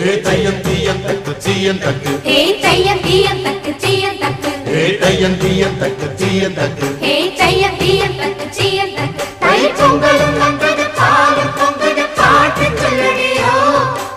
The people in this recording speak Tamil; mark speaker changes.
Speaker 1: தையம் தீயம் தக்கு சீயம் தக்கு
Speaker 2: தையம் தீயம் தக்கு சீயம் தக்கு
Speaker 1: தையம் தீயம் தக்கு சீயம் தக்கு
Speaker 2: தையம் தீயம் தக்கு சீயம் தக்கு
Speaker 1: தை பொங்கலும் நன்றி